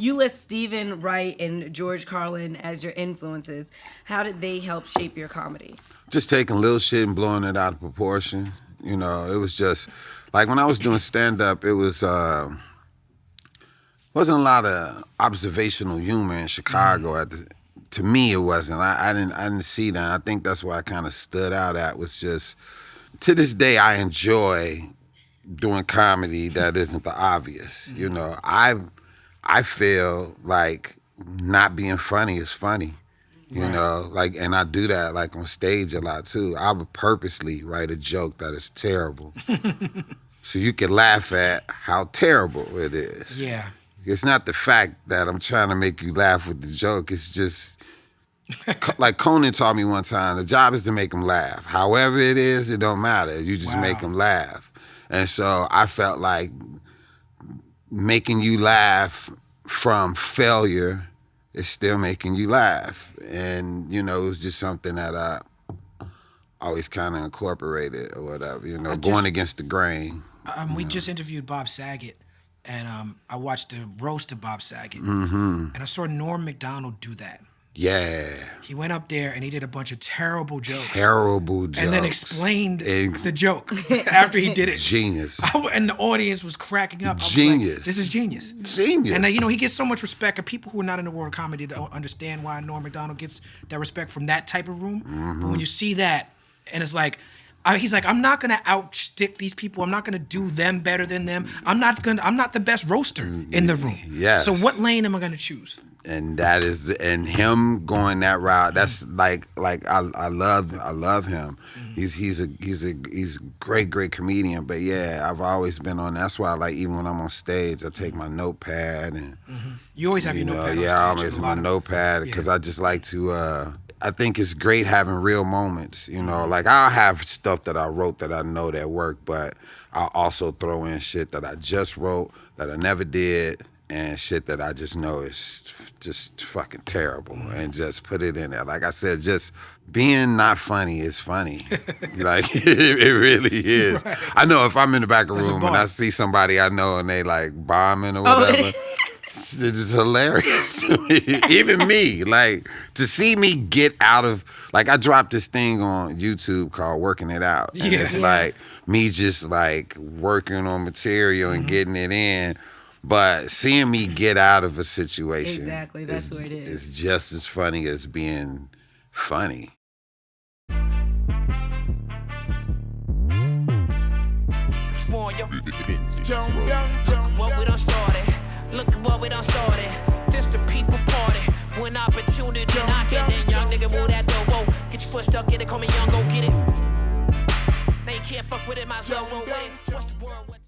You list Stephen Wright and George Carlin as your influences. How did they help shape your comedy? Just taking little shit and blowing it out of proportion. You know, it was just like when I was doing stand-up, it was wasn't a lot of observational humor in Chicago. To me, it wasn't. I didn't see that. I think that's why I kind of stood out at was just, to this day, I enjoy doing comedy that isn't the obvious. You know, I feel like not being funny is funny. You know, like, and I do that like on stage a lot too. I would purposely write a joke that is terrible, so you can laugh at how terrible it is. Yeah. It's not the fact that I'm trying to make you laugh with the joke. It's just, like Conan taught me one time, the job is to make them laugh. However it is, it don't matter. You just make them laugh. And so I felt like making you laugh from failure is still making you laugh. And, you know, it was just something that I always kind of incorporated or whatever, you know, going against the grain. We just interviewed Bob Saget. And I watched the roast of Bob Saget, and I saw Norm Macdonald do that. Yeah. He went up there and he did a bunch of terrible jokes. And then explained the joke after he did it. Genius. And the audience was cracking up. Genius. Like, this is genius. Genius. And you know, he gets so much respect. And people who are not in the world of comedy don't understand why Norm Macdonald gets that respect from that type of room. But when you see that, and it's like, he's like, I'm not gonna outstick these people. I'm not gonna do them better than them. I'm not the best roaster in the room. Yes. So what lane am I gonna choose? And that is and him going that route. That's like I love him. He's a great comedian. But yeah, I've always been on. That's why like even when I'm on stage, I take my notepad and you always have your notepad. Yeah, I always have my notepad because I just like to. I think it's great having real moments, you know. Like I'll have stuff that I wrote that I know that worked, but I'll also throw in shit that I just wrote that I never did, and shit that I just know is just fucking terrible, and just put it in there. Like I said, just being not funny is funny. Like it really is. Right. I know if I'm in the back of the room and I see somebody I know and they like bombing or whatever. It's just hilarious to me. Even me, like, to see me get out of, like, I dropped this thing on YouTube called Working It Out. And it's like me just, like, working on material and getting it in. But seeing me get out of a situation. Exactly, that's what it is. It's just as funny as being funny. What we done started. Look at what we done started. This the people party. When opportunity knocking, then young nigga move that door. Whoa, get your foot stuck, get it, call me young, go get it. Now you can't fuck with it, might as well roll with it. What's the word?